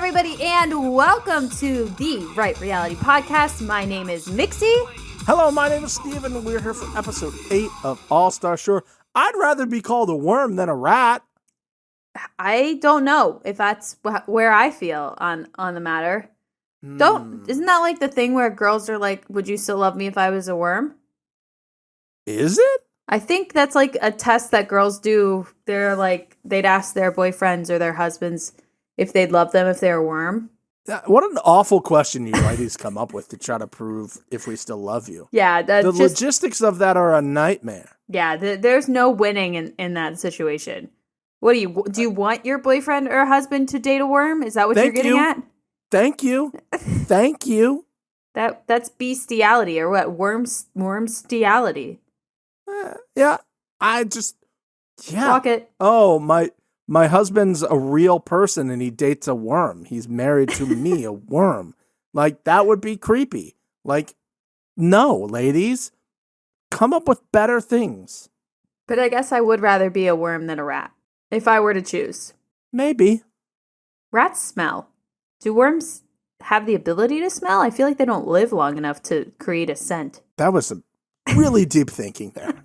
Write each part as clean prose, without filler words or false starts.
everybody, and welcome to the Right Reality Podcast. My name is Mixie. Hello, my name is Steven, and we're here for episode 8 of All-Star Shore. I'd rather be called a worm than a rat. I don't know if that's where I feel on the matter. Isn't that like the thing where girls are like, would you still love me if I was a worm? Is it? I think that's like a test that girls do. They're like, they'd ask their boyfriends or their husbands if they'd love them if they're a worm. What an awful question you ladies come up with to try to prove if we still love you. Yeah. The logistics of that are a nightmare. Yeah, there's no winning in that situation. What do you want your boyfriend or husband to date a worm? Is that what you're getting at? Thank you. Thank you. That's bestiality or what? Wormstiality. Yeah. Fuck it. Oh, my husband's a real person and he dates a worm. He's married to me, a worm. Like, that would be creepy. Like, no, ladies. Come up with better things. But I guess I would rather be a worm than a rat, if I were to choose. Maybe. Rats smell. Do worms have the ability to smell? I feel like they don't live long enough to create a scent. That was some really deep thinking there.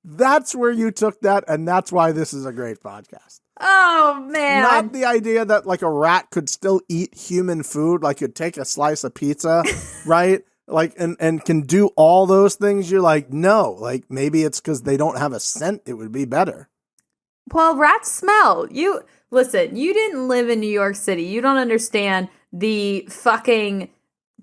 That's where you took that, and that's why this is a great podcast. Oh, man. Not the idea that, like, a rat could still eat human food, like, could take a slice of pizza, right? Like, and can do all those things. You're like, no. Like, maybe it's because they don't have a scent. It would be better. Well, rats smell. Listen, you didn't live in New York City. You don't understand the fucking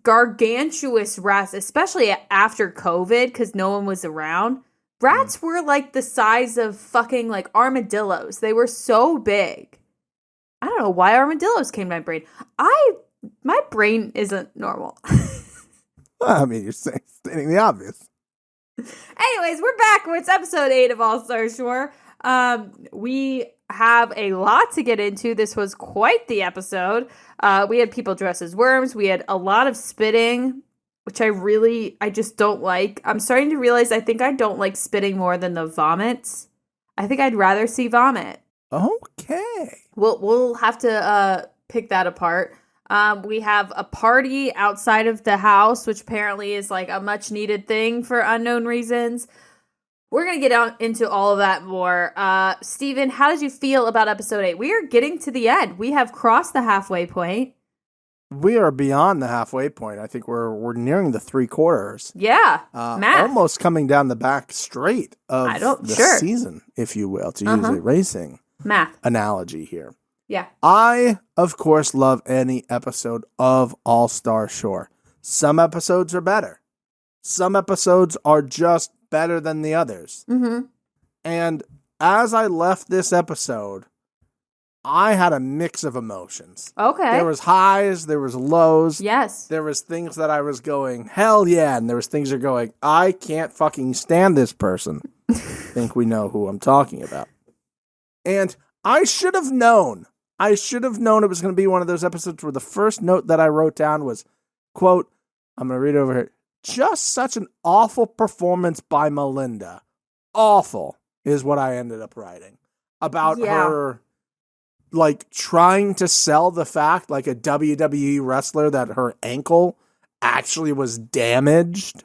gargantuous rats, especially after COVID, because no one was around. Rats were like the size of fucking like armadillos. They were so big. I don't know why armadillos came to my brain. My brain isn't normal. Well, I mean, you're stating the obvious. Anyways, we're back. It's episode 8 of All-Star Shore. We have a lot to get into. This was quite the episode. We had people dressed as worms. We had a lot of spitting, which I just don't like. I'm starting to realize I think I don't like spitting more than the vomits. I think I'd rather see vomit. Okay. We'll have to pick that apart. We have a party outside of the house, which apparently is like a much needed thing for unknown reasons. We're going to get into all of that more. Steven, how did you feel about episode 8? We are getting to the end. We have crossed the halfway point. We are beyond the halfway point. I think we're nearing the 3/4. Yeah, math. Almost coming down the back straight of the season, if you will, to use a racing analogy here. Yeah. I, of course, love any episode of All-Star Shore. Some episodes are better. Some episodes are just better than the others. Mm-hmm. And as I left this episode, I had a mix of emotions. Okay. There was highs, there was lows. Yes. There was things that I was going, hell yeah, and there was things that are going, I can't fucking stand this person. I think we know who I'm talking about. And I should have known it was going to be one of those episodes where the first note that I wrote down was, quote, I'm going to read it over here. Just such an awful performance by Melinda. Awful is what I ended up writing. About her, like, trying to sell the fact, like a WWE wrestler, that her ankle actually was damaged.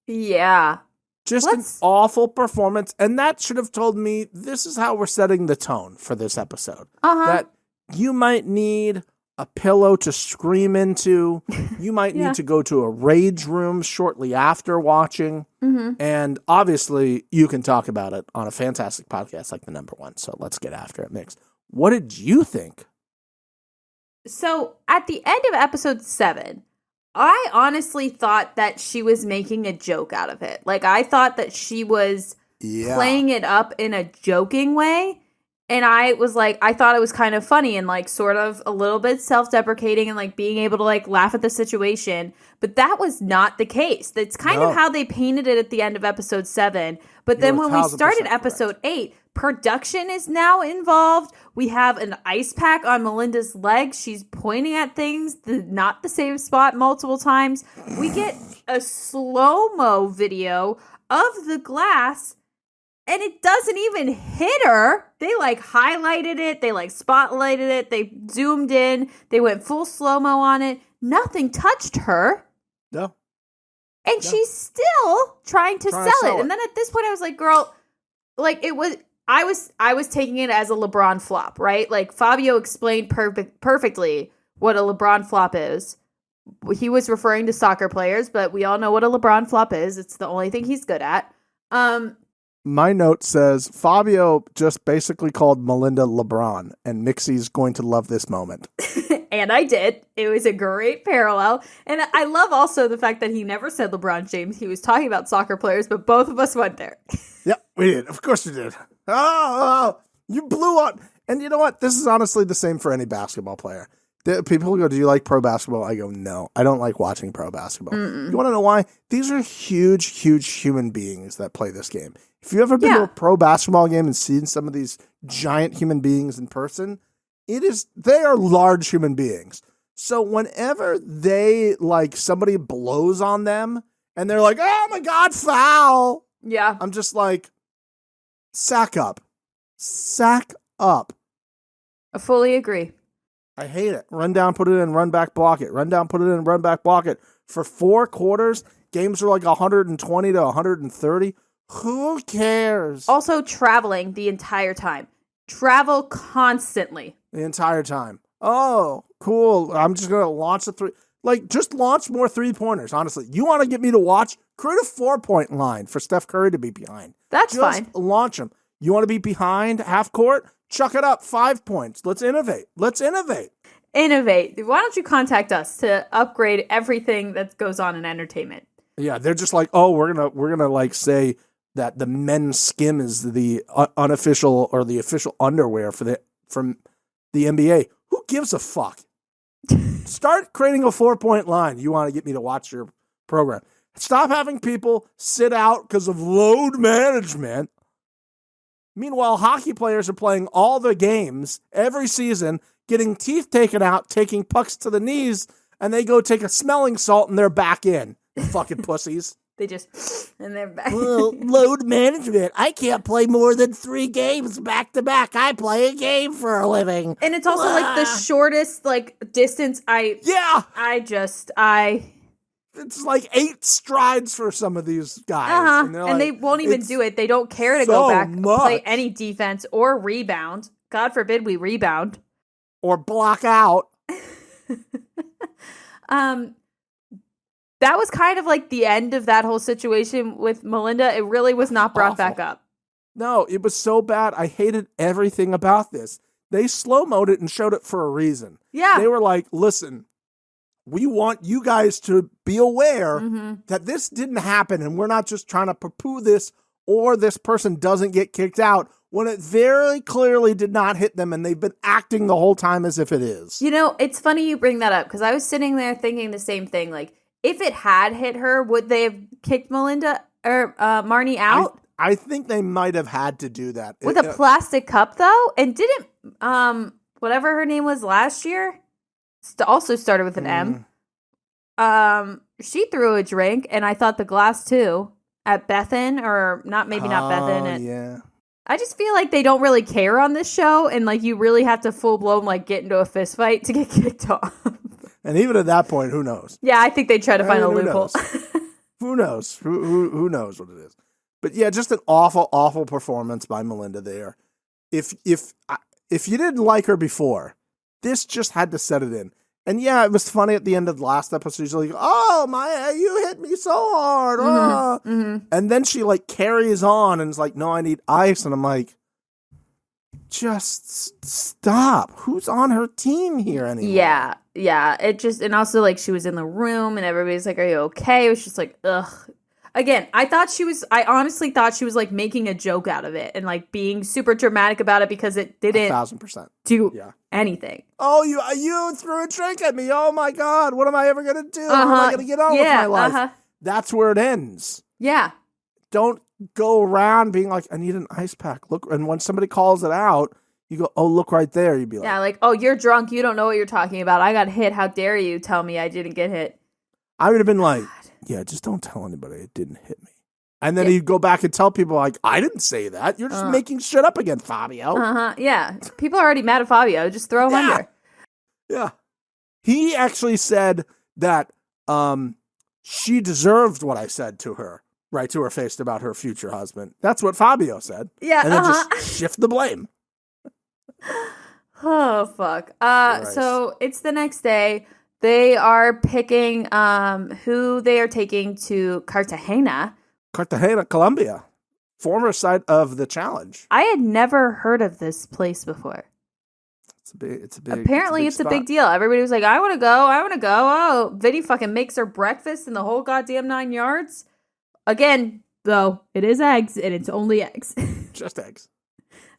Yeah. Just an awful performance. And that should have told me this is how we're setting the tone for this episode. That you might need a pillow to scream into. You might need to go to a rage room shortly after watching. Mm-hmm. And obviously, you can talk about it on a fantastic podcast like the number one. So let's get after it, Mix. What did you think? So at the end of episode 7, I honestly thought that she was making a joke out of it. Like, I thought that she was playing it up in a joking way. And I was like, I thought it was kind of funny and like sort of a little bit self-deprecating and like being able to like laugh at the situation. But that was not the case. That's kind of how they painted it at the end of episode 7. But then when we started episode 8, production is now involved. We have an ice pack on Melinda's leg. She's pointing at things, not the same spot multiple times. We get a slow-mo video of the glass and it doesn't even hit her. They like highlighted it. They like spotlighted it. They zoomed in. They went full slow-mo on it. Nothing touched her. No. And she's still trying to sell it. And then at this point I was like, girl, like I was taking it as a LeBron flop, right? Like Fabio explained perfectly what a LeBron flop is. He was referring to soccer players, but we all know what a LeBron flop is. It's the only thing he's good at. My note says Fabio just basically called Melinda LeBron, and Mixie's going to love this moment. And I did. It was a great parallel. And I love also the fact that he never said LeBron James. He was talking about soccer players, but both of us went there. Yep, we did. Of course we did. Oh, you blew up. And you know what? This is honestly the same for any basketball player. People go, do you like pro basketball? I go, no, I don't like watching pro basketball. Mm-mm. You want to know why? These are huge, huge human beings that play this game. If you've ever been to a pro basketball game and seen some of these giant human beings in person, they are large human beings. So whenever somebody blows on them and they're like, oh my God, foul. Yeah. I'm just like, sack up. Sack up. I fully agree. I hate it. Run down, put it in, run back, block it. Run down, put it in, run back, block it. For 4 quarters, games are like 120 to 130. Who cares? Also traveling the entire time. Travel constantly. The entire time. Oh, cool. I'm just going to launch a 3. Like, just launch more 3-pointers, honestly. You want to get me to watch? Create a 4-point line for Steph Curry to be behind. That's fine. Just launch them. You want to be behind half court? Chuck it up 5 points. Let's innovate. Innovate. Why don't you contact us to upgrade everything that goes on in entertainment? Yeah, they're just like, oh, we're gonna like say that the men's skim is the unofficial or the official underwear from the NBA. Who gives a fuck? Start creating a 4-point line. You want to get me to watch your program? Stop having people sit out because of load management. Meanwhile, hockey players are playing all the games every season, getting teeth taken out, taking pucks to the knees, and they go take a smelling salt and they're back in. Fucking pussies. They just, and they're back. Well, load management. I can't play more than 3 games back to back. I play a game for a living. And it's also like the shortest distance It's like 8 strides for some of these guys. Uh-huh. And they won't even do it. They don't care to go back, play any defense or rebound. God forbid we rebound. Or block out. That was kind of like the end of that whole situation with Melinda. It really was not brought back up. No, it was so bad. I hated everything about this. They slow-moed it and showed it for a reason. Yeah. They were like, listen, we want you guys to be aware that this didn't happen and we're not just trying to poo-poo this or this person doesn't get kicked out when it very clearly did not hit them and they've been acting the whole time as if it is. You know, it's funny you bring that up because I was sitting there thinking the same thing. Like, if it had hit her, would they have kicked Melinda or Marnie out? I think they might have had to do that. With a plastic cup, though? And didn't, whatever her name was last year, also started with an M. She threw a drink, and I thought the glass, too, at Bethan, or not Bethan. Yeah. I just feel like they don't really care on this show, and, like, you really have to full-blown, like, get into a fist fight to get kicked off. And even at that point, who knows? Yeah, I think they try to find a loophole. Who knows? Who knows what it is? But yeah, just an awful, awful performance by Melinda there. If you didn't like her before, this just had to set it in. And yeah, it was funny at the end of the last episode. She's like, "Oh my, you hit me so hard!" And then she like carries on and is like, "No, I need ice." And I'm like, just stop. Who's on her team here anymore? Yeah. It just, and also like she was in the room and everybody's like, "Are you okay?" It was just like, ugh. Again, I honestly thought she was like making a joke out of it and like being super dramatic about it because it didn't 1,000% do anything. Oh, you threw a drink at me. Oh my God. What am I ever going to do? How am I going to get on with my life? That's where it ends. Yeah. Don't go around being like, I need an ice pack. Look, and when somebody calls it out, you go, oh, look right there. You'd be like, yeah, like, oh, you're drunk. You don't know what you're talking about. I got hit. How dare you tell me I didn't get hit? I would have been like, yeah, just don't tell anybody it didn't hit me. And then he'd go back and tell people, like, I didn't say that. You're just making shit up again, Fabio. Yeah. People are already mad at Fabio. Just throw him under. Yeah. He actually said that she deserved what I said to her, right to her face about her future husband. That's what Fabio said. Yeah. And then just shift the blame. Oh, fuck. So it's the next day. They are picking who they are taking to Cartagena. Cartagena, Colombia. Former site of the challenge. I had never heard of this place before. It's a big Apparently, it's a big deal. Everybody was like, I want to go. Oh, Vinny fucking makes her breakfast in the whole goddamn 9 yards. Again, though, it is eggs, and it's only eggs. Just eggs.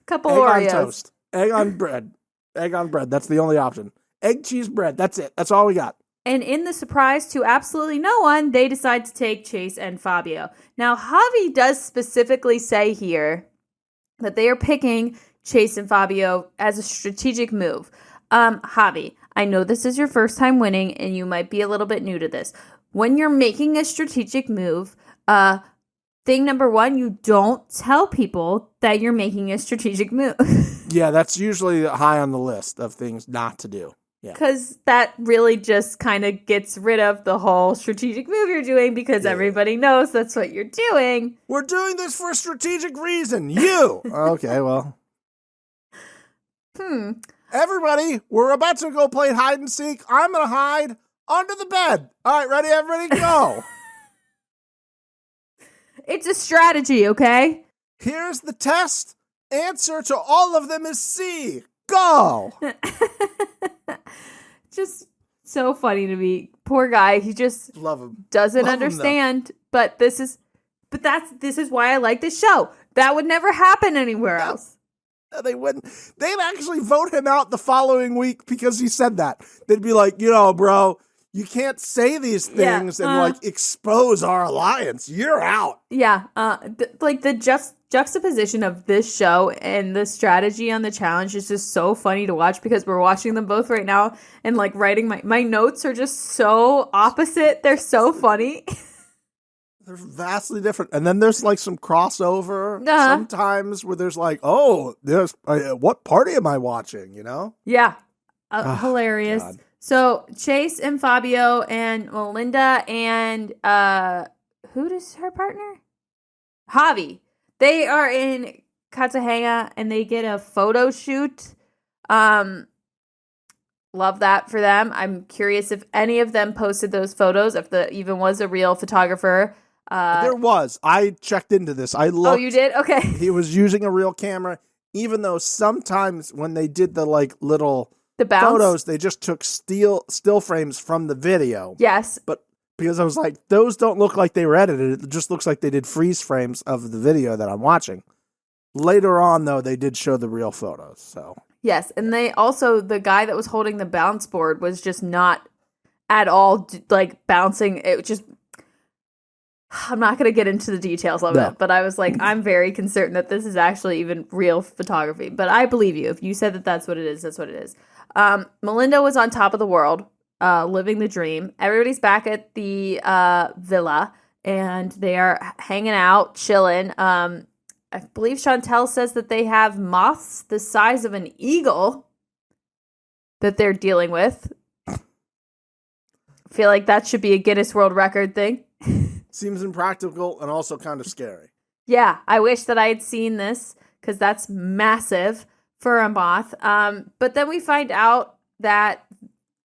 Couple egg Oreos. On toast. Egg on bread. Egg on bread. That's the only option. Egg, cheese, bread. That's it. That's all we got. And in the surprise to absolutely no one, they decide to take Chase and Fabio. Now, Javi does specifically say here that they are picking Chase and Fabio as a strategic move. Javi, I know this is your first time winning, and you might be a little bit new to this. When you're making a strategic move, thing number one, you don't tell people that you're making a strategic move. Yeah, that's usually high on the list of things not to do. Because that really just kind of gets rid of the whole strategic move you're doing because everybody knows that's what you're doing. We're doing this for a strategic reason. You! Okay, well. Everybody, we're about to go play hide and seek. I'm going to hide under the bed. All right, ready? Everybody, go. It's a strategy, okay? Here's the test. Answer to all of them is C. Go. Just so funny to me. Poor guy. He just love him. Doesn't understand. But this is why I like this show. That would never happen anywhere else. They wouldn't. They'd actually vote him out the following week because he said that. They'd be like, bro, you can't say these things and expose our alliance. You're out. Yeah. The juxtaposition of this show and the strategy on the challenge is just so funny to watch because we're watching them both right now and writing my notes are just so opposite. They're so funny. They're vastly different. And then there's some crossover sometimes where there's what party am I watching, Yeah. Hilarious. God. So Chase and Fabio and Melinda and who is her partner? Javi. They are in Cartagena and they get a photo shoot. Love that for them. I'm curious if any of them posted those photos, if there even was a real photographer. There was. I checked into this. I looked. Oh, you did? Okay. He was using a real camera, even though sometimes when they did the little photos, they just took still frames from the video. Yes. But because I was like, those don't look like they were edited. It just looks like they did freeze frames of the video that I'm watching. Later on, though, they did show the real photos. So yes, and they also, the guy that was holding the bounce board was just not at all bouncing. It just, I'm not going to get into the details of it, but I was like, I'm very concerned that this is actually even real photography. But I believe you. If you said that that's what it is, that's what it is. Melinda was on top of the world, living the dream. Everybody's back at the villa, and they are hanging out, chilling. I believe Chantel says that they have moths the size of an eagle that they're dealing with. I feel like that should be a Guinness World Record thing. Seems impractical and also kind of scary. Yeah, I wish that I had seen this because that's massive for a moth. But then we find out that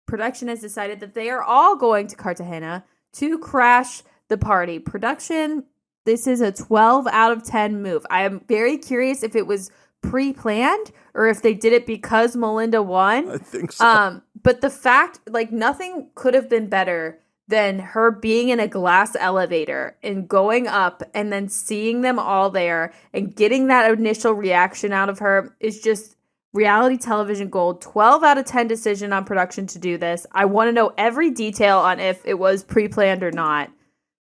production has decided that they are all going to Cartagena to crash the party. Production, this is a 12 out of 10 move. I am very curious if it was pre-planned or if they did it because Melinda won. I think so. But the fact, nothing could have been better than her being in a glass elevator and going up and then seeing them all there and getting that initial reaction out of her is just reality television gold. 12 out of 10 decision on production to do this. I want to know every detail on if it was pre-planned or not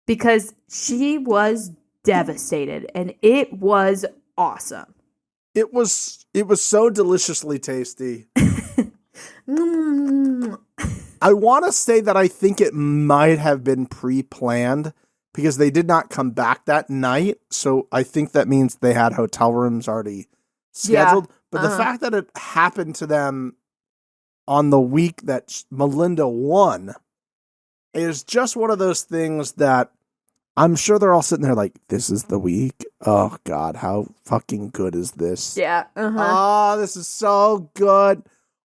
because she was devastated and it was awesome. It was so deliciously tasty. I want to say that I think it might have been pre-planned because they did not come back that night. So I think that means they had hotel rooms already scheduled. Yeah. But the fact that it happened to them on the week that Melinda won is just one of those things that I'm sure they're all sitting there like, this is the week. Oh, God, how fucking good is this? Yeah. Oh, this is so good.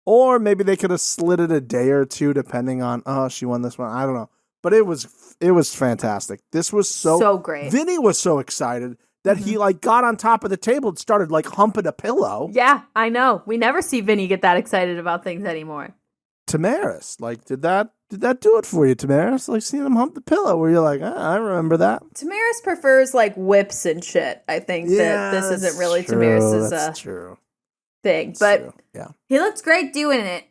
Or maybe they could have slid it a day or two, depending on, she won this one. I don't know. But it was fantastic. This was so great. Vinny was so excited that he got on top of the table and started humping a pillow. Yeah, I know. We never see Vinny get that excited about things anymore. Tamaris, did that do it for you, Tamaris? Seeing him hump the pillow where you're like, I remember that. Tamaris prefers whips and shit. I think that this isn't really Tamaris's thing. But yeah. He looks great doing it.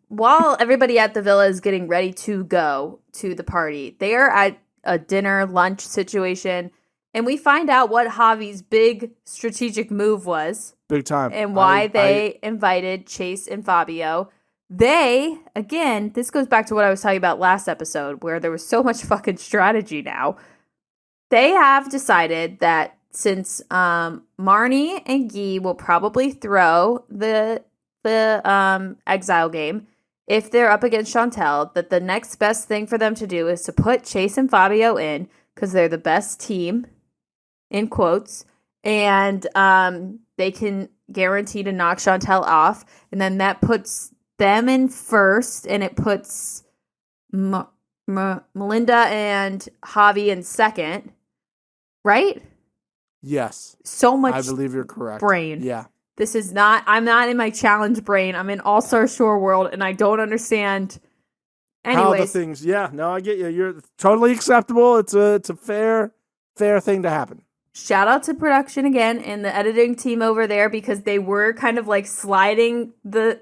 While everybody at the villa is getting ready to go to the party, they are at a dinner lunch situation, and we find out what Javi's big strategic move was. Big time. And why they invited Chase and Fabio. They, again, this goes back to what I was talking about last episode, where there was so much fucking strategy now. They have decided that since Marnie and Guy will probably throw the exile game, if they're up against Chantel, that the next best thing for them to do is to put Chase and Fabio in, because they're the best team, in quotes, and they can guarantee to knock Chantel off, and then that puts them in first, and it puts Melinda and Javi in second, right? Yes. So much. I believe you're correct. Brain. Yeah. This is not. I'm not in my challenge brain. I'm in All Star Shore world, and I don't understand. Anyways, how the things. Yeah. No, I get you. You're totally acceptable. It's a fair thing to happen. Shout out to production again and the editing team over there, because they were kind of sliding the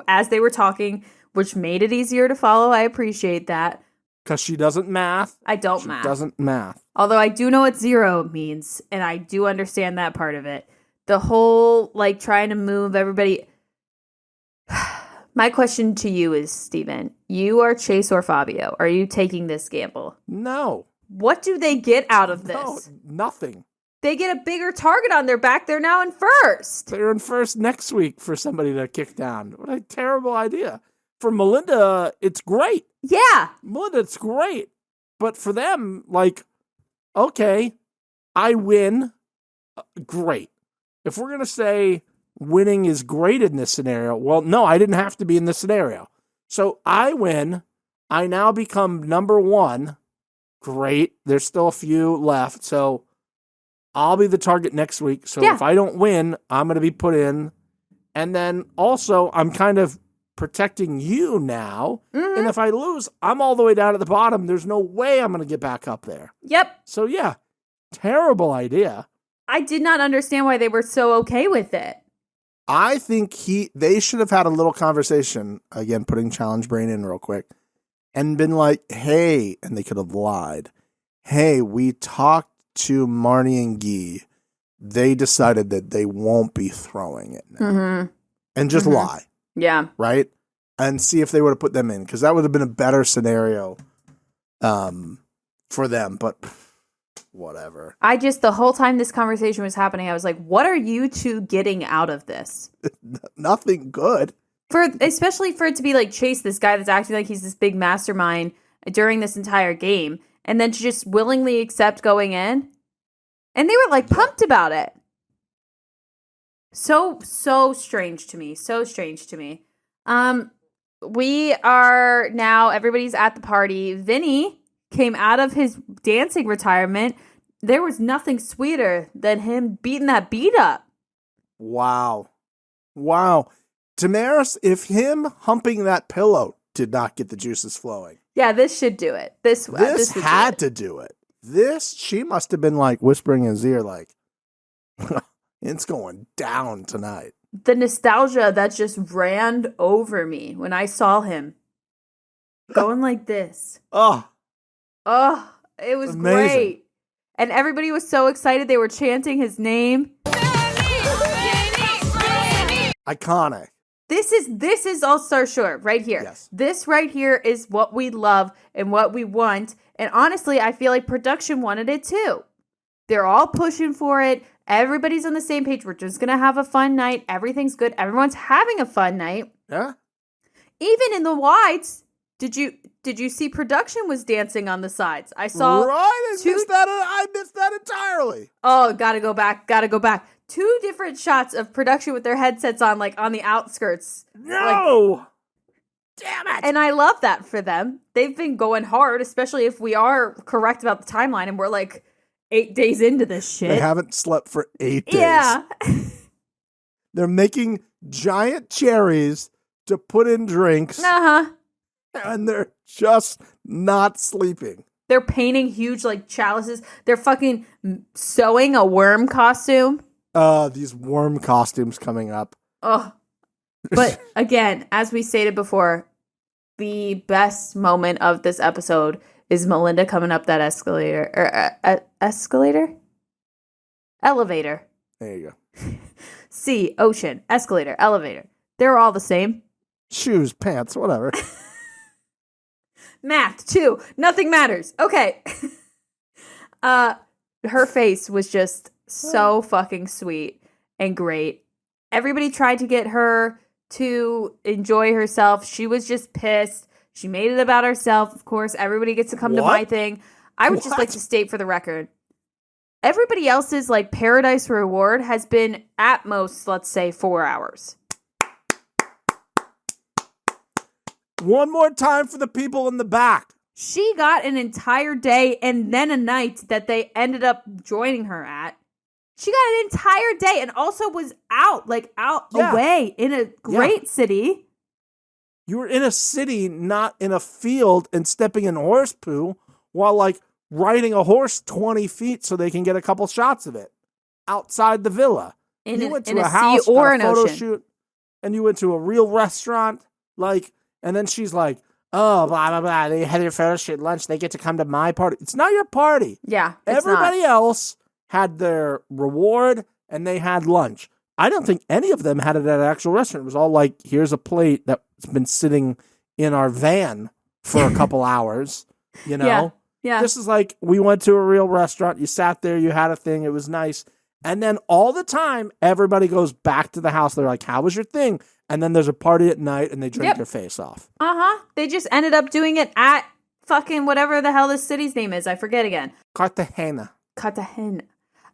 as they were talking, which made it easier to follow. I appreciate that. Because she doesn't math. I don't math. She doesn't math. Although I do know what 0 means, and I do understand that part of it. The whole trying to move everybody. My question to you is, Steven, you are Chase or Fabio. Are you taking this gamble? No. What do they get out of this? No, nothing. They get a bigger target on their back. They're now in first. They're in first next week for somebody to kick down. What a terrible idea. For Melinda, it's great. Yeah. Melinda, it's great. But for them, okay, I win. Great. If we're going to say winning is great in this scenario, well, no, I didn't have to be in this scenario. So I win. I now become number 1. Great. There's still a few left. So I'll be the target next week. So if I don't win, I'm going to be put in. And then also, I'm kind of protecting you now. Mm-hmm. And if I lose, I'm all the way down at the bottom. There's no way I'm going to get back up there. Yep. So yeah, terrible idea. I did not understand why they were so okay with it. I think they should have had a little conversation, again, putting challenge brain in real quick, and been like, hey, and they could have lied. Hey, we talked to Marnie and Guy. They decided that they won't be throwing it now. Mm-hmm. And just lie. Yeah. Right? And see if they would have put them in, because that would have been a better scenario for them. But whatever. The whole time this conversation was happening, I was like, what are you two getting out of this? Nothing good. Especially for it to be Chase, this guy that's acting like he's this big mastermind during this entire game, and then to just willingly accept going in. And they were pumped about it. So strange to me. So strange to me. We are now, everybody's at the party. Vinny came out of his dancing retirement. There was nothing sweeter than him beating that beat up. Wow. Tamaris, if him humping that pillow did not get the juices flowing. Yeah, this should do it. This had to do it. She must have been whispering in his ear, it's going down tonight. The nostalgia that just ran over me when I saw him going like this. Oh, it was amazing. Great. And everybody was so excited. They were chanting his name. Iconic. This is All Star Shore right here. Yes. This right here is what we love and what we want. And honestly, I feel like production wanted it too. They're all pushing for it. Everybody's on the same page. We're just going to have a fun night. Everything's good. Everyone's having a fun night. Yeah. Even in the wides, did you see production was dancing on the sides? I saw I missed that entirely. Oh, gotta go back. 2 different shots of production with their headsets on, like on the outskirts. No! Damn it! And I love that for them. They've been going hard, especially if we are correct about the timeline and we're like 8 days into this shit. They haven't slept for 8 days. Yeah. They're making giant cherries to put in drinks. Uh-huh. And they're just not sleeping. They're painting huge, like, chalices. They're fucking sewing a worm costume. These worm costumes coming up. Oh. But, again, as we stated before, the best moment of this episode is Melinda coming up that escalator. Escalator? Elevator. There you go. Sea, ocean, escalator, elevator. They're all the same. Shoes, pants, whatever. Math, too. Nothing matters. Okay. Her face was just so fucking sweet and great. Everybody tried to get her to enjoy herself. She was just pissed. She made it about herself. Of course, everybody gets to come to my thing. I would just like to state for the record, everybody else's like paradise reward has been at most, let's say, 4 hours. One more time for the people in the back. She got an entire day and then a night that they ended up joining her at. She got an entire day and also was out away in a great city. You were in a city, not in a field and stepping in horse poo while like riding a horse 20 feet so they can get a couple shots of it outside the villa. You went to a house sea or a an photo ocean. shoot, and you went to a real restaurant, like, and then she's like, oh, blah, blah, blah. They had their photo shoot lunch. They get to come to my party. It's not your party. Yeah. Everybody else had their reward and they had lunch. I don't think any of them had it at an actual restaurant. It was all like, here's a plate that's been sitting in our van for a couple hours, you know? Yeah. This is like, we went to a real restaurant. You sat there, you had a thing. It was nice. And then all the time, everybody goes back to the house. They're like, how was your thing? And then there's a party at night and they drink their face off. Uh-huh. They just ended up doing it at fucking whatever the hell this city's name is. I forget again. Cartagena.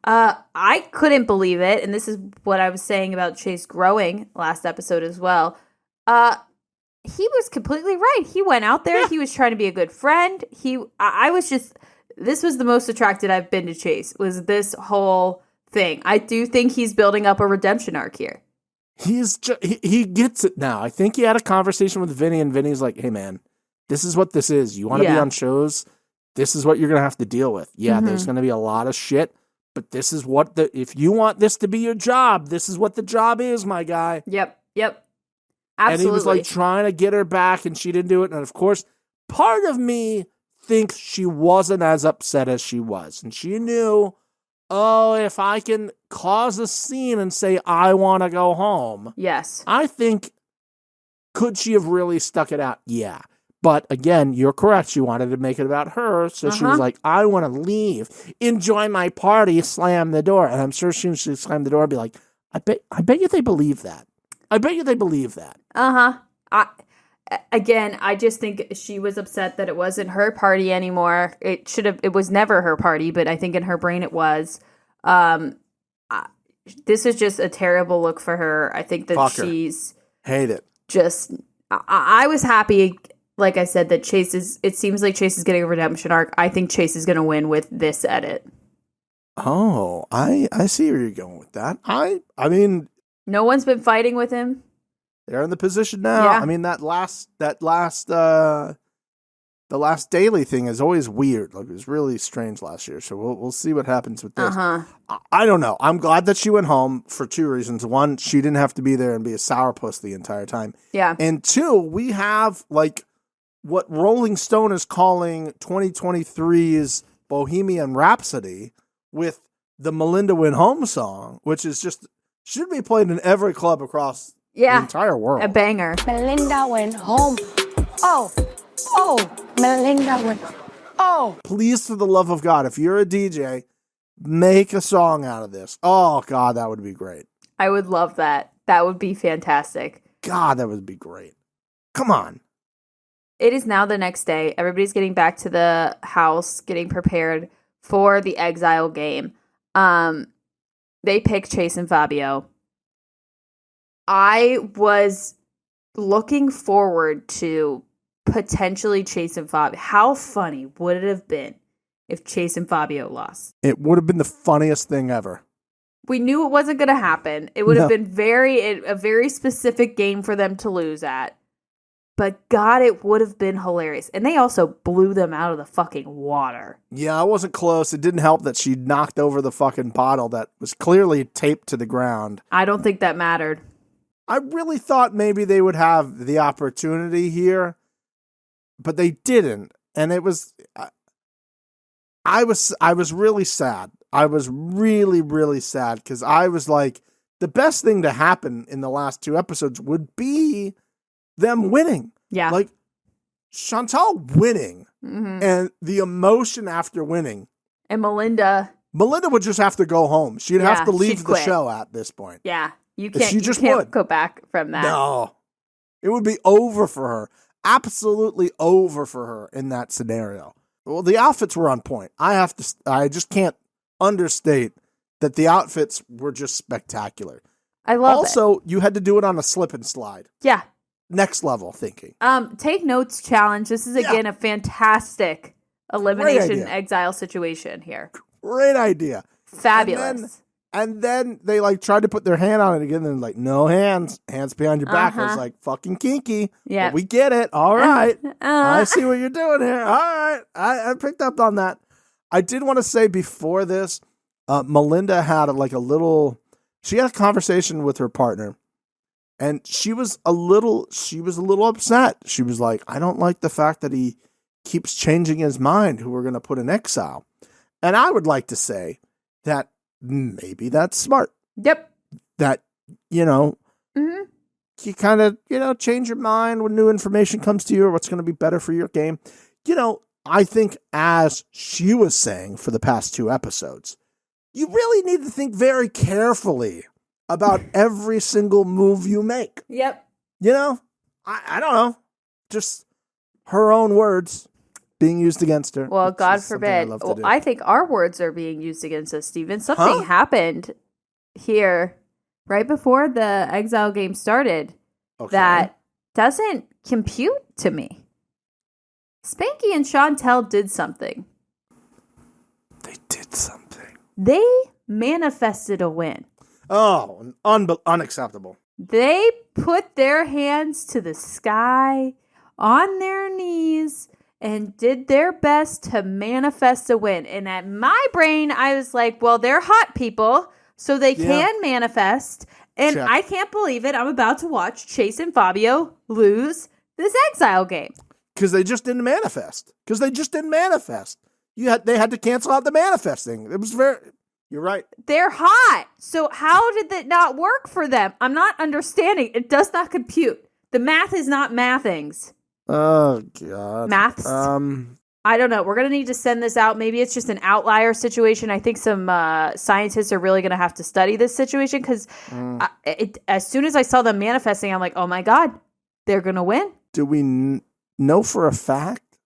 I couldn't believe it. And this is what I was saying about Chase growing last episode as well. He was completely right. He went out there. Yeah. He was trying to be a good friend. This was the most attracted I've been to Chase, was this whole thing. I do think he's building up a redemption arc here. He gets it now. I think he had a conversation with Vinny, and Vinny's like, hey, man, this is what this is. You want to be on shows? This is what you're going to have to deal with. Yeah, there's going to be a lot of shit, but this is what if you want this to be your job, this is what the job is, my guy. Yep. Absolutely. And he was like trying to get her back, and she didn't do it. And of course, part of me thinks she wasn't as upset as she was. And she knew, oh, if I can cause a scene and say, I want to go home. Yes. I think, could she have really stuck it out? Yeah. But again, you're correct. She wanted to make it about her. So she was like, I want to leave, enjoy my party, slam the door. And I'm sure she slammed the door and be like, I bet you they believe that. I bet you they believe that. Uh-huh. I just think she was upset that it wasn't her party anymore. It was never her party, but I think in her brain it was. This is just a terrible look for her. I think that she's... Hate it. Just... I was happy, like I said, that it seems like Chase is getting a redemption arc. I think Chase is going to win with this edit. Oh, I see where you're going with that. I mean... No one's been fighting with him. They're in the position now. Yeah. I mean, the last daily thing is always weird. Like, it was really strange last year. So we'll see what happens with this. I don't know. I'm glad that she went home for 2 reasons. One, she didn't have to be there and be a sourpuss the entire time. Yeah. And 2, we have like what Rolling Stone is calling 2023's Bohemian Rhapsody with the Melinda Went Home song, which is just should be played in every club across the entire world. A banger. Melinda went home. Oh, Melinda went home. Oh, please, for the love of God, if you're a DJ, make a song out of this. Oh, God, that would be great. I would love that. That would be fantastic. God, that would be great. Come on. It is now the next day. Everybody's getting back to the house, getting prepared for the Exile game. They pick Chase and Fabio. I was looking forward to potentially Chase and Fabio. How funny would it have been if Chase and Fabio lost? It would have been the funniest thing ever. We knew it wasn't going to happen. It would have been a very specific game for them to lose at. But God, it would have been hilarious. And they also blew them out of the fucking water. Yeah, I wasn't close. It didn't help that she knocked over the fucking bottle that was clearly taped to the ground. I don't think that mattered. I really thought maybe they would have the opportunity here, but they didn't. And it was, I was really sad. I was really, really sad because I was like, the best thing to happen in the last 2 episodes would be them winning. Yeah. Like Chantal winning and the emotion after winning. And Melinda would just have to go home. She'd have to leave the show at this point. Yeah. You can't would go back from that. No. It would be over for her. Absolutely over for her in that scenario. Well, the outfits were on point. I just can't understate that the outfits were just spectacular. I love it. Also, you had to do it on a slip and slide. Yeah. Next level thinking. Take notes challenge. This is again a fantastic elimination exile situation here. Great idea. Fabulous. And then they like tried to put their hand on it again and like, no hands behind your back. I was like, fucking kinky. Yeah. We get it. All right. I see what you're doing here. All right. I picked up on that. I did want to say before this, Melinda had she had a conversation with her partner. And she was a little upset. She was like, I don't like the fact that he keeps changing his mind who we're going to put in exile. And I would like to say that maybe that's smart. Yep. That, you kind of, change your mind when new information comes to you or what's going to be better for your game. I think as she was saying for the past 2 episodes, you really need to think very carefully about every single move you make. Yep. I don't know. Just her own words being used against her. Well, God forbid. I think our words are being used against us, Steven. Something happened here right before the Exile game started that doesn't compute to me. Spanky and Chantel did something. They did something. They manifested a win. Oh, unacceptable. They put their hands to the sky on their knees and did their best to manifest a win. And at my brain, I was like, well, they're hot people, so they can manifest. And I can't believe it. I'm about to watch Chase and Fabio lose this Exile game. Because they just didn't manifest. They had to cancel out the manifesting. It was You're right. They're hot. So how did that not work for them? I'm not understanding. It does not compute. The math is not mathings. Oh, God. Maths. I don't know. We're going to need to send this out. Maybe it's just an outlier situation. I think some scientists are really going to have to study this situation because as soon as I saw them manifesting, I'm like, oh, my God, they're going to win. Do we know for a fact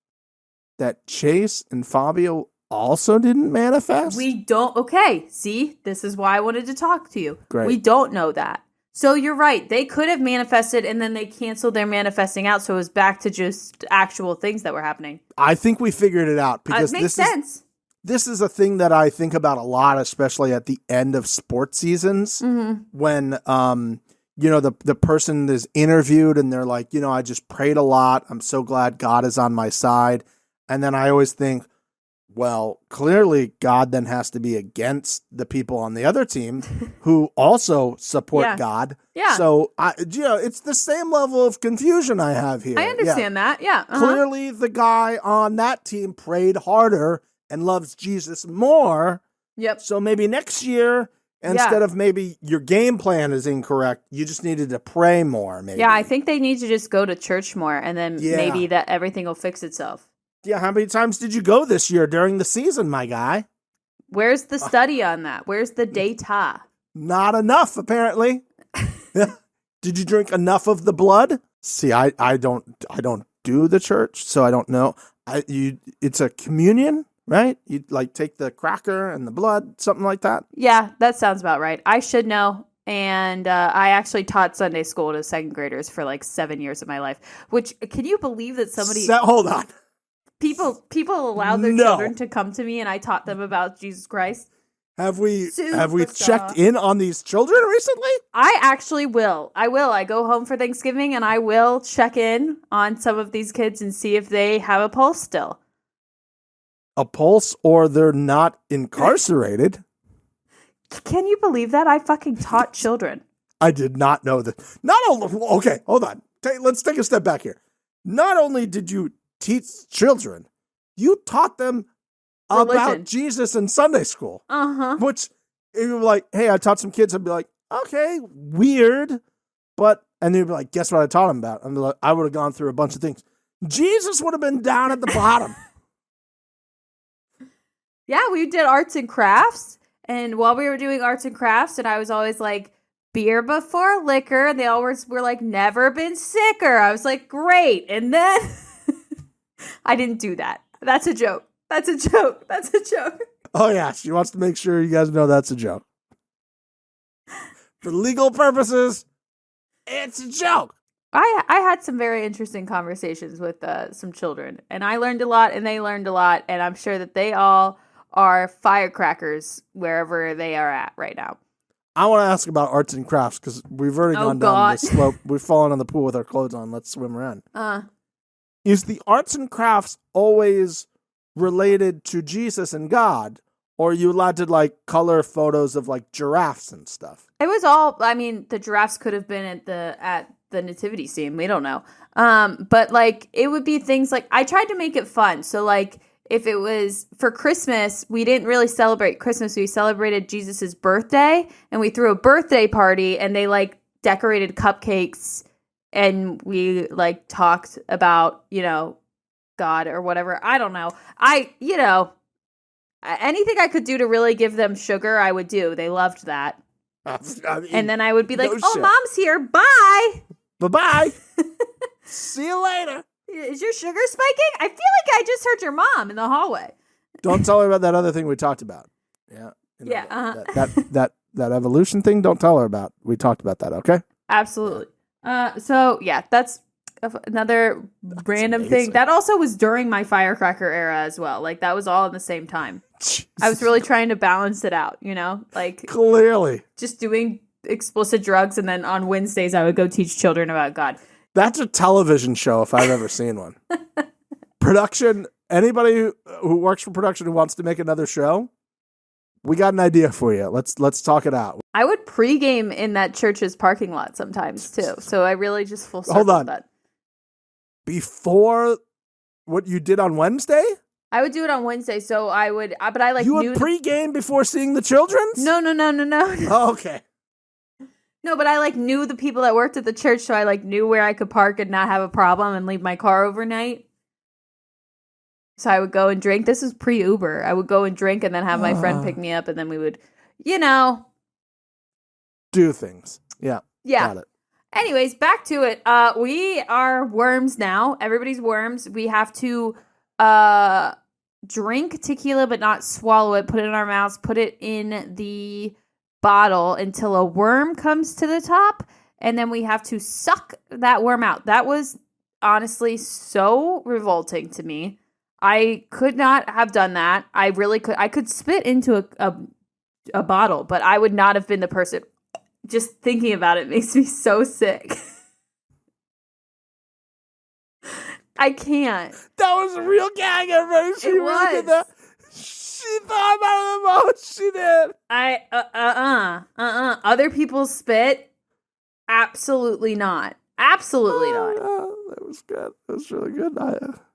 that Chase and Fabio also didn't manifest? We don't. Okay. See, this is why I wanted to talk to you. Great. We don't know that. So you're right. They could have manifested and then they canceled their manifesting out. So it was back to just actual things that were happening. I think we figured it out because it makes sense. This is a thing that I think about a lot, especially at the end of sports seasons when, the person is interviewed and they're like, I just prayed a lot. I'm so glad God is on my side. And then I always think, well, clearly God then has to be against the people on the other team who also support God. Yeah. So, it's the same level of confusion I have here. I understand that. Yeah. Clearly the guy on that team prayed harder and loves Jesus more. Yep. So maybe next year, instead of maybe your game plan is incorrect, you just needed to pray more, maybe. Yeah, I think they need to just go to church more and then maybe that everything will fix itself. Yeah, how many times did you go this year during the season, my guy? Where's the study on that? Where's the data? Not enough, apparently. Did you drink enough of the blood? See, I don't do the church, so I don't know. It's a communion, right? You like take the cracker and the blood, something like that. Yeah, that sounds about right. I should know. And I actually taught Sunday school to second graders for like 7 years of my life. Which, can you believe that hold on. People allowed their children to come to me, and I taught them about Jesus Christ. Have we checked in on these children recently? I actually will. I go home for Thanksgiving, and I will check in on some of these kids and see if they have a pulse still. A pulse, or they're not incarcerated. Can you believe that? I fucking taught children. I did not know that. Okay, hold on. Let's take a step back here. Not only did you teach children, you taught them about Jesus in Sunday school. Which, if you were like, hey, I taught some kids, I'd be like, okay, weird. And they'd be like, guess what I taught them about? I would have gone through a bunch of things. Jesus would have been down at the bottom. Yeah, we did arts and crafts. And while we were doing arts and crafts, and I was always like, beer before liquor. And they always were like, never been sicker. I was like, great. And then I didn't do that. That's a joke. That's a joke. Oh, yeah. She wants to make sure you guys know that's a joke. For legal purposes, it's a joke. I had some very interesting conversations with some children. And I learned a lot, and they learned a lot. And I'm sure that they all are firecrackers wherever they are at right now. I want to ask about arts and crafts because we've already gone down the slope. We've fallen in the pool with our clothes on. Let's swim around. Is the arts and crafts always related to Jesus and God, or are you allowed to like color photos of like giraffes and stuff? It was all. I mean, the giraffes could have been at the nativity scene. We don't know. But like it would be things like I tried to make it fun. So like if it was for Christmas, we didn't really celebrate Christmas. We celebrated Jesus's birthday, and we threw a birthday party, and they like decorated cupcakes, and we like talked about, God or whatever. I don't know. Anything I could do to really give them sugar, I would do. They loved that. And then I would be like, Mom's here. Bye. Bye-bye. See you later. Is your sugar spiking? I feel like I just heard your mom in the hallway. Don't tell her about that other thing we talked about. Yeah. That evolution thing, don't tell her about. We talked about that, okay? Absolutely. So, yeah, that's another random thing. That also was during my firecracker era as well. Like, that was all at the same time. Jesus. I was really trying to balance it out, Like, clearly. Just doing explicit drugs, and then on Wednesdays I would go teach children about God. That's a television show if I've ever seen one. Production, anybody who works for production who wants to make another show, we got an idea for you. Let's talk it out. I would pregame in that church's parking lot sometimes too. So I really just full circle Hold on. that. Before what you did on Wednesday? I would do it on Wednesday. So I would, but I like you would pregame before seeing the children's? No. Oh, okay. No, but I knew the people that worked at the church, so I knew where I could park and not have a problem and leave my car overnight. So I would go and drink. This is pre-Uber. I would go and drink and then have my friend pick me up, and then we would, do things. Yeah. Yeah. Got it. Anyways, back to it. We are worms now. Everybody's worms. We have to drink tequila but not swallow it. Put it in our mouths. Put it in the bottle until a worm comes to the top, and then we have to suck that worm out. That was honestly so revolting to me. I could not have done that. I really could. I could spit into a bottle, but I would not have been the person. Just thinking about it makes me so sick. I can't. That was a real gag, everybody. She really did that. She thought about it the most. She did. Other people's spit? Absolutely not. Absolutely not. That was good. That was really good.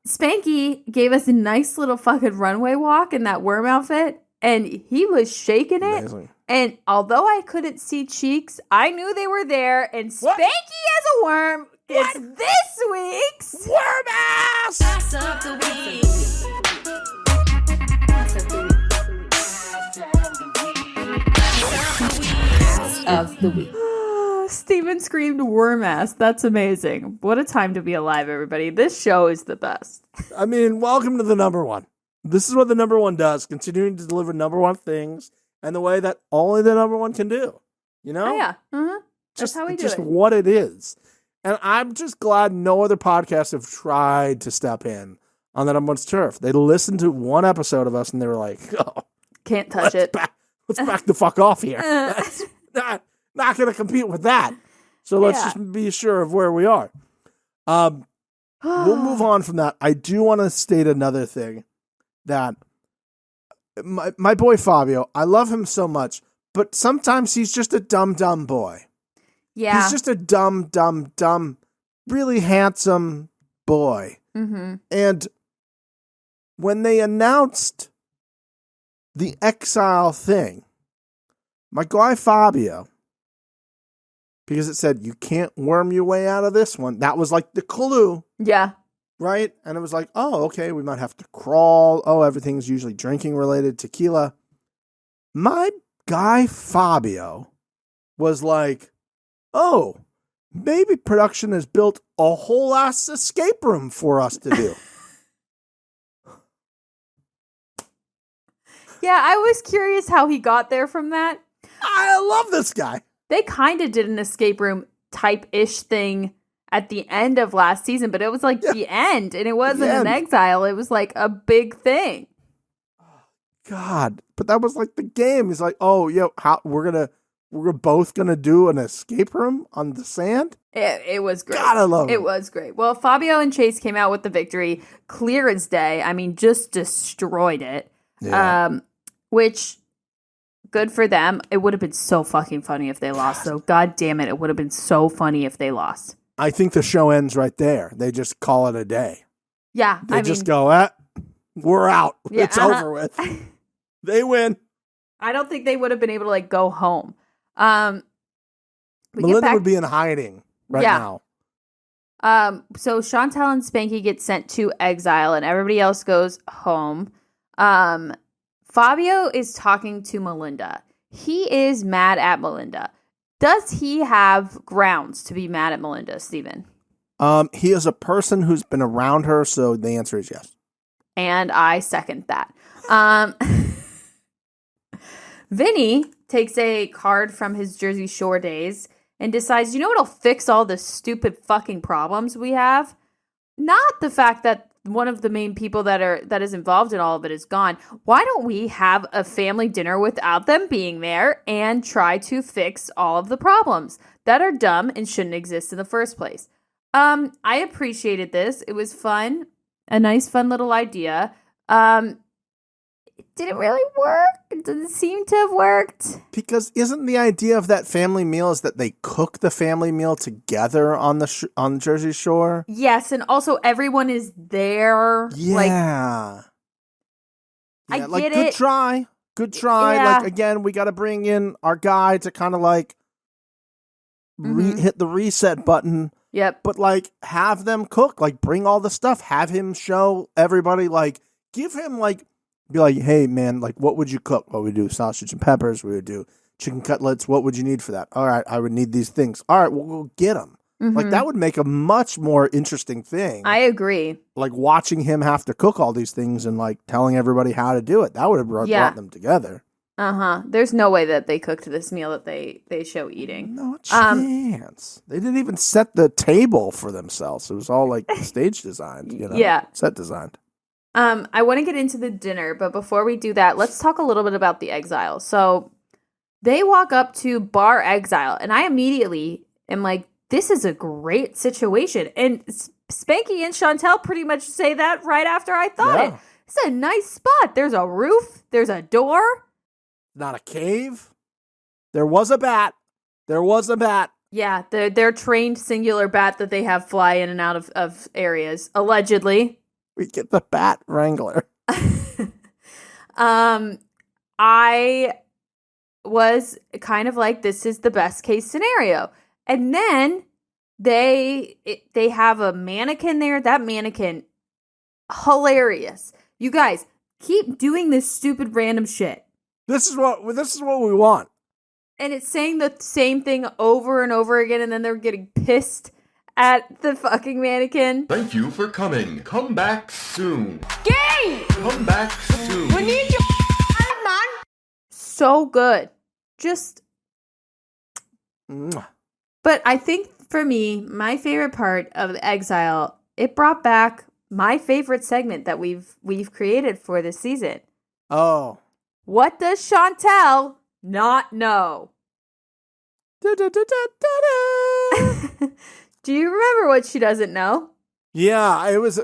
Spanky gave us a nice little fucking runway walk in that worm outfit, and he was shaking it. Amazing. And although I couldn't see cheeks, I knew they were there, and Spanky is a worm. It's this week's Worm Ass of the week. Of the week. Steven screamed worm ass. That's amazing. What a time to be alive, everybody. This show is the best. I mean, welcome to the number one. This is what the number one does, continuing to deliver number one things and the way that only the number one can do. You know? Oh, yeah. Uh-huh. That's how we do just it. what it is. And I'm just glad no other podcasts have tried to step in on the number one's turf. They listened to one episode of us and they were like, oh, Can't touch it. let's back the fuck off here. That's not going to compete with that. So let's just be sure of where we are. We'll move on from that. I do want to state another thing that my boy Fabio, I love him so much, but sometimes he's just a dumb boy. Yeah. He's just a dumb, really handsome boy. Mm-hmm. And when they announced the exile thing, my guy Fabio, because it said you can't worm your way out of this one, that was like the clue. Yeah. Right? And it was like, oh, okay, we might have to crawl. Oh, everything's usually drinking related, tequila. My guy Fabio was like, oh, maybe production has built a whole ass escape room for us to do. Yeah, I was curious how he got there from that. I love this guy. They kind of did an escape room type-ish thing at the end of last season, but it was like the end, and it wasn't an exile. It was like a big thing. God, but that was like the game. He's like, oh, we're both gonna do an escape room on the sand. It was great. God, I love it. It was great. Well, Fabio and Chase came out with the victory, clear as day. I mean, just destroyed it. Yeah. Which, good for them. It would have been so fucking funny if they lost, though. God damn it, it would have been so funny if they lost. I think the show ends right there. They just call it a day. Yeah, They just go, we're out. Yeah, it's over with. They win. I don't think they would have been able to like go home. Melinda would be in hiding now. So Chantel and Spanky get sent to exile, and everybody else goes home. Fabio is talking to Melinda. He is mad at Melinda. Does he have grounds to be mad at Melinda, Steven? He is a person who's been around her, so the answer is yes. And I second that. Vinny takes a card from his Jersey Shore days and decides, you know what'll fix all the stupid fucking problems we have? Not the fact that one of the main people that is involved in all of it is gone. Why don't we have a family dinner without them being there and try to fix all of the problems that are dumb and shouldn't exist in the first place? I appreciated this. It was fun. A nice, fun little idea. Did it really work? It doesn't seem to have worked. Because isn't the idea of that family meal is that they cook the family meal together on the on Jersey Shore? Yes, and also everyone is there. Yeah. I get like, it. Good try. Yeah. Like, again, we got to bring in our guy to kind of like hit the reset button. Yep. But like, have them cook. Like, bring all the stuff. Have him show everybody. Like, give him like. Be like, hey, man, like, what would you cook? What would we do? Sausage and peppers. We would do chicken cutlets. What would you need for that? All right, I would need these things. All right, we'll go get them. Mm-hmm. Like, that would make a much more interesting thing. I agree. Like, watching him have to cook all these things and, like, telling everybody how to do it. That would have brought them together. Uh-huh. There's no way that they cooked this meal that they show eating. No chance. They didn't even set the table for themselves. It was all, like, stage designed, you know? Yeah. Set designed. I want to get into the dinner, but before we do that, let's talk a little bit about the exile. So they walk up to Bar Exile, and I immediately am like, this is a great situation. And Spanky and Chantel pretty much say that right after I thought it. It's a nice spot. There's a roof. There's a door. Not a cave. There was a bat. Yeah, their trained singular bat that they have fly in and out of areas, allegedly. We get the Bat Wrangler. I was kind of like, this is the best case scenario. And then They have a mannequin there. That mannequin, hilarious. You guys keep doing this stupid random shit. This is what we want. And it's saying the same thing over and over again, and then they're getting pissed at the fucking mannequin. Thank you for coming. Come back soon. Gay! Come back soon. We need you, man. So good. Just. Mwah. But I think for me, my favorite part of Exile, it brought back my favorite segment that we've created for this season. Oh. What does Chantel not know? Da, da, da, da, da, da. Do you remember what she doesn't know? Yeah, it was.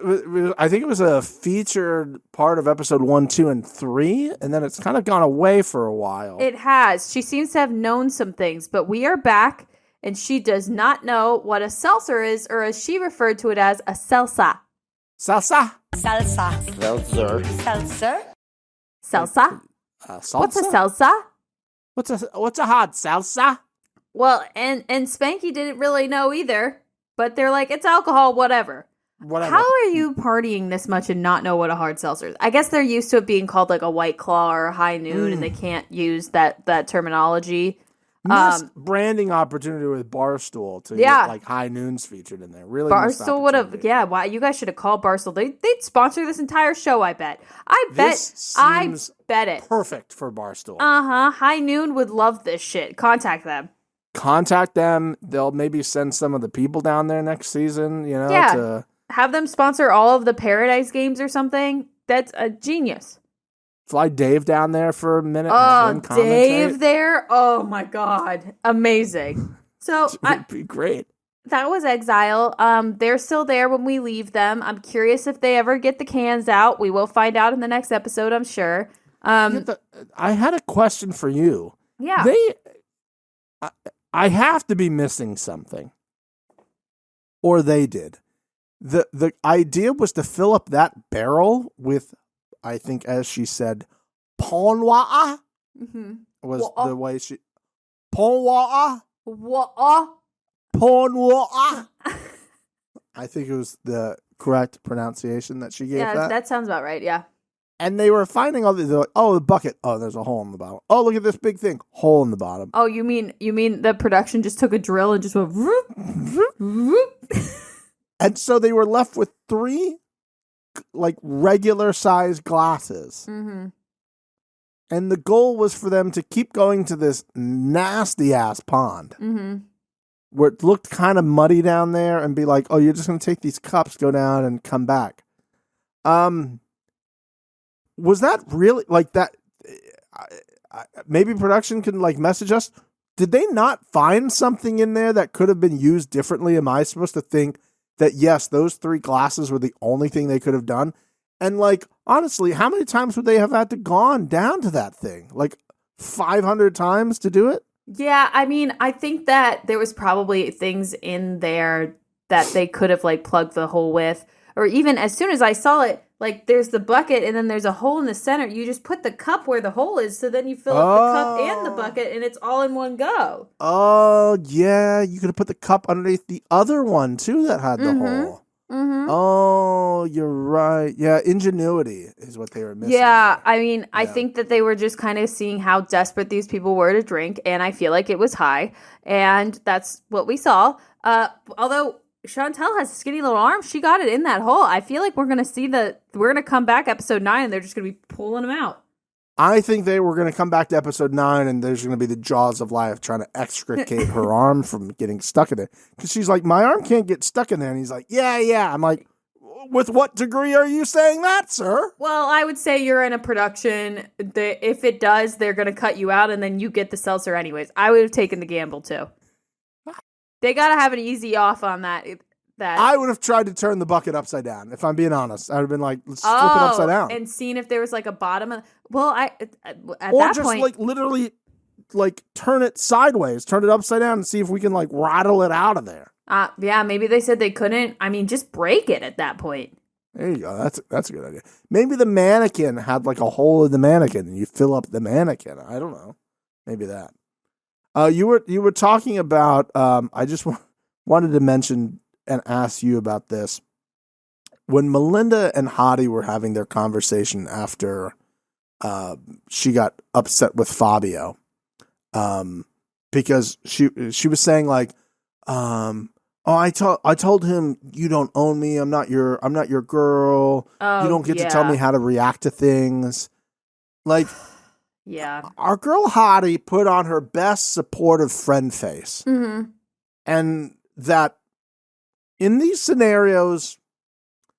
I think it was a featured part of episode 1, 2, and 3, and then it's kind of gone away for a while. It has. She seems to have known some things, but we are back, and she does not know what a seltzer is, or as she referred to it as, a salsa. Salsa. Salsa. Seltzer. Seltzer? Salsa? Salsa? What's a salsa? What's a hot salsa? Well, and Spanky didn't really know either, but they're like, it's alcohol, whatever. Whatever. How are you partying this much and not know what a hard seltzer is? I guess they're used to it being called like a White Claw or a High Noon, and they can't use that terminology. Missed branding opportunity with Barstool to Yeah. get like High Noons featured in there. Really, missed Barstool would have, opportunity. yeah. Wow, you guys should have called Barstool. They'd sponsor this entire show. I bet. I Seems bet it. perfect for Barstool. High Noon would love this shit. Contact them. Contact them. They'll maybe send some of the people down there next season. You know, Yeah. to Have them sponsor all of the Paradise games or something. That's a genius. fly Dave down there for a minute. have Oh, him commentate. Dave there. Oh my God, amazing. So It'd be great. that was Exile. They're still there when we leave them. I'm curious if they ever get the cans out. We will find out in the next episode, I'm sure. I had a question for you. Yeah. I have to be missing something, or they did. The idea was to fill up that barrel with, I think, as she said, ponwa Mm-hmm. was Wa- the way she ponwa What? ponwa. I think it was the correct pronunciation that she gave Yeah, that. that sounds about right. Yeah. And they were finding all these. They're like, oh, the bucket. Oh, there's a hole in the bottom. Oh, look at this big thing. Hole in the bottom. Oh, you mean the production just took a drill and just went vroom, vroom. And so they were left with 3 like regular sized glasses. Mm-hmm. And the goal was for them to keep going to this nasty ass pond Mm-hmm. where it looked kind of muddy down there and be like, oh, you're just going to take these cups, go down and come back. Was that really like that? Maybe production can like message us. Did they not find something in there that could have been used differently? Am I supposed to think that, yes, those 3 glasses were the only thing they could have done? And like, honestly, how many times would they have had to gone down to that thing? Like 500 times to do it? Yeah, I mean, I think that there was probably things in there that they could have like plugged the hole with, or even as soon as I saw it, like there's the bucket and then there's a hole in the center. You just put the cup where the hole is, so then you fill up the cup and the bucket, and it's all in one go. Oh, yeah. You could have put the cup underneath the other one, too, that had the hole. Mm-hmm. Oh, you're right. Yeah, ingenuity is what they were missing. Yeah, there. I mean, I think that they were just kind of seeing how desperate these people were to drink, and I feel like it was high, and that's what we saw. Although Chantel has a skinny little arm, she got it in that hole. I feel like we're gonna come back episode 9, and they're just gonna be pulling them out. I think they were going to come back to episode 9, and there's going to be the jaws of life trying to extricate her arm from getting stuck in it. Because she's like, my arm can't get stuck in there. And he's like, yeah. I'm like, with what degree are you saying that, sir? Well, I would say you're in a production. If it does, they're going to cut you out, and then you get the seltzer anyways. I would have taken the gamble, too. They got to have an easy off on that. I would have tried to turn the bucket upside down, if I'm being honest. I would have been like, let's flip it upside down. And seen if there was like a bottom. At or that just point, like literally like turn it sideways, turn it upside down and see if we can like rattle it out of there. yeah, maybe they said they couldn't. I mean, just break it at that point. There you go. That's a good idea. Maybe the mannequin had like a hole in the mannequin and you fill up the mannequin. I don't know. Maybe that. You were talking about I just want wanted to mention and ask you about this. When Melinda and Hottie were having their conversation after she got upset with Fabio, because she was saying like, I told him you don't own me. I'm not your girl. Oh, you don't get to tell me how to react to things. Like, yeah, our girl Hottie put on her best supportive friend face, and that in these scenarios,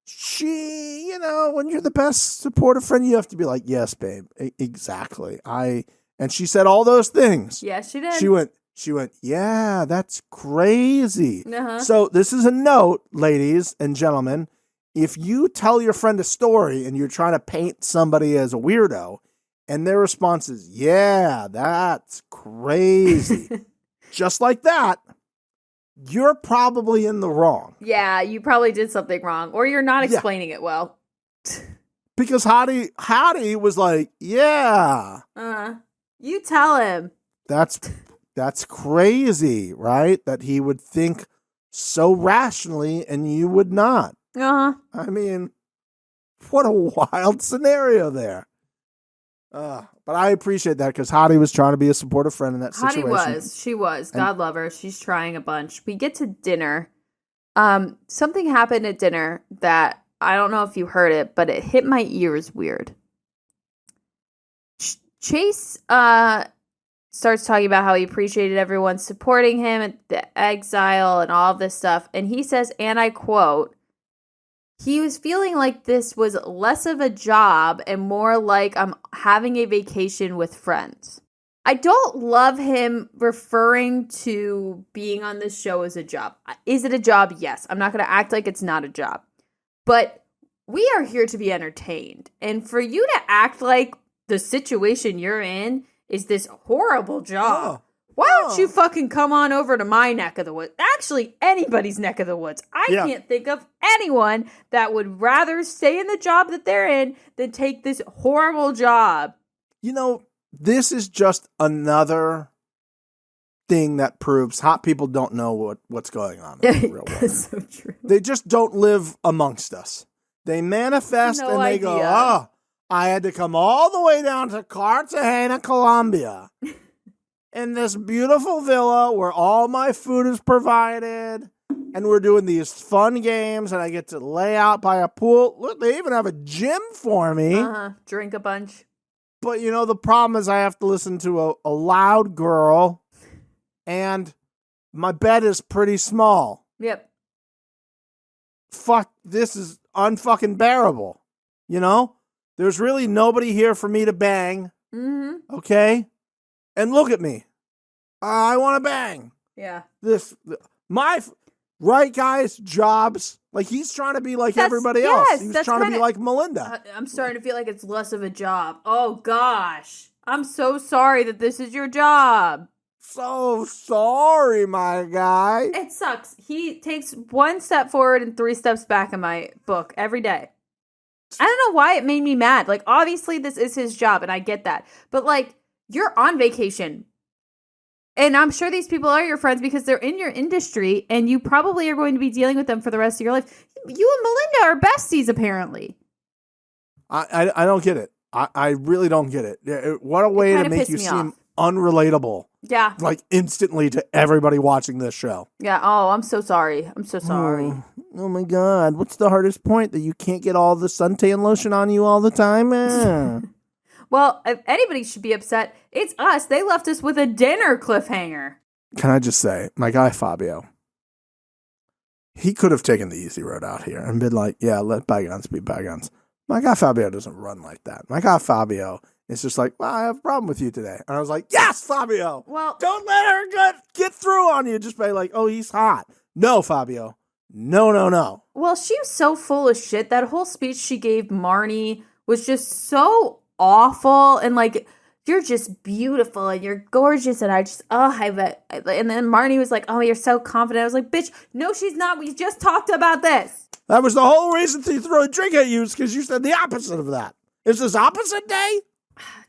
she, when you're the best supportive friend, you have to be like, yes, babe, exactly. And she said all those things. Yes, she did. She went, yeah, that's crazy. Uh-huh. So this is a note, ladies and gentlemen. If you tell your friend a story and you're trying to paint somebody as a weirdo, and their response is, yeah, that's crazy. Just like that, you're probably in the wrong. Yeah, you probably did something wrong, or you're not explaining it well. Because Hottie was like, yeah. You tell him. That's crazy, right? That he would think so rationally and you would not. Uh-huh. I mean, what a wild scenario there. But I appreciate that because Hottie was trying to be a supportive friend in that situation. She was. God love her. She's trying a bunch. We get to dinner. Something happened at dinner that I don't know if you heard it, but it hit my ears weird. Chase starts talking about how he appreciated everyone supporting him at the exile and all of this stuff. And he says, and I quote, he was feeling like this was less of a job and more like I'm having a vacation with friends. I don't love him referring to being on this show as a job. Is it a job? Yes. I'm not going to act like it's not a job. But we are here to be entertained. And for you to act like the situation you're in is this horrible job. Why don't you fucking come on over to my neck of the woods? Actually, anybody's neck of the woods. I can't think of anyone that would rather stay in the job that they're in than take this horrible job. This is just another thing that proves hot people don't know what's going on in the real world. That's so true. They just don't live amongst us. They manifest and they go, I had to come all the way down to Cartagena, Colombia, in this beautiful villa where all my food is provided, and we're doing these fun games, and I get to lay out by a pool. Look, they even have a gym for me. Drink a bunch. But, the problem is I have to listen to a loud girl, and my bed is pretty small. Yep. Fuck, this is unfucking bearable. There's really nobody here for me to bang. Okay? And look at me. I want to bang. Yeah. Right, guys, jobs. Like, he's trying to be like everybody else. He was trying to be like Melinda. I'm starting to feel like it's less of a job. Oh, gosh. I'm so sorry that this is your job. So sorry, my guy. It sucks. He takes one step forward and 3 steps back in my book every day. I don't know why it made me mad. Like, obviously, this is his job, and I get that. But, like, you're on vacation. And I'm sure these people are your friends because they're in your industry, and you probably are going to be dealing with them for the rest of your life. You and Melinda are besties, apparently. I don't get it. I really don't get it. What a way to make you seem unrelatable. Yeah. Like, instantly to everybody watching this show. Yeah. Oh, I'm so sorry. I'm so sorry. Oh my God. What's the hardest point? That you can't get all the suntan lotion on you all the time? Well, if anybody should be upset, it's us. They left us with a dinner cliffhanger. Can I just say, my guy Fabio, he could have taken the easy road out here and been like, yeah, let bygones be bygones. My guy Fabio doesn't run like that. My guy Fabio is just like, well, I have a problem with you today. And I was like, yes, Fabio. Well, don't let her get through on you just by like, oh, he's hot. No, Fabio. No. Well, she was so full of shit. That whole speech she gave Marnie was just so awful. And like, you're just beautiful and you're gorgeous. And I just, and then Marnie was like, oh, you're so confident. I was like, bitch, no, she's not. We just talked about this. That was the whole reason to throw a drink at you, is because you said the opposite of that. Is this opposite day?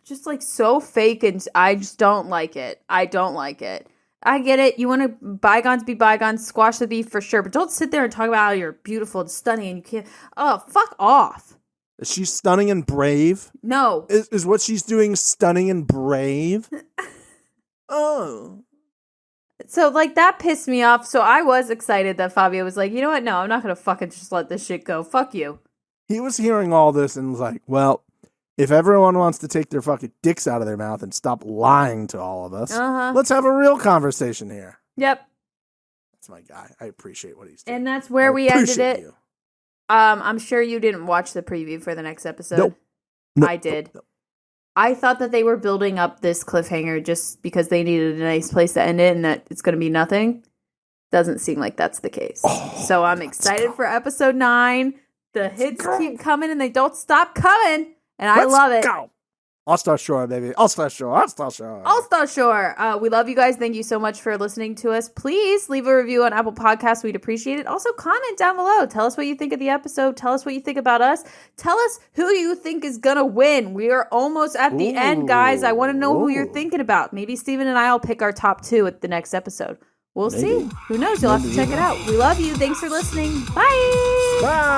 Just like so fake, and I just don't like it. I don't like it. I get it. You want to bygones be bygones, squash the beef for sure, but don't sit there and talk about how you're beautiful and stunning and you can't. Oh, fuck off. Is she stunning and brave? No. Is what she's doing stunning and brave? Oh. So, like, that pissed me off. So I was excited that Fabio was like, you know what? No, I'm not going to fucking just let this shit go. Fuck you. He was hearing all this and was like, well, if everyone wants to take their fucking dicks out of their mouth and stop lying to all of us, let's have a real conversation here. Yep. That's my guy. I appreciate what he's doing. And that's where we ended it. You. I'm sure you didn't watch the preview for the next episode. Nope. I did. Nope. I thought that they were building up this cliffhanger just because they needed a nice place to end it and that it's going to be nothing. Doesn't seem like that's the case. So I'm excited for episode 9. The hits keep coming and they don't stop coming. And I love it. Go. All-Star Shore, baby. All-Star Shore. All-Star Shore. All-Star Shore. We love you guys. Thank you so much for listening to us. Please leave a review on Apple Podcasts. We'd appreciate it. Also, comment down below. Tell us what you think of the episode. Tell us what you think about us. Tell us who you think is going to win. We are almost at the end, guys. I want to know who you're thinking about. Maybe Steven and I will pick our top 2 at the next episode. We'll see. Who knows? You'll have to check it out. We love you. Thanks for listening. Bye. Bye.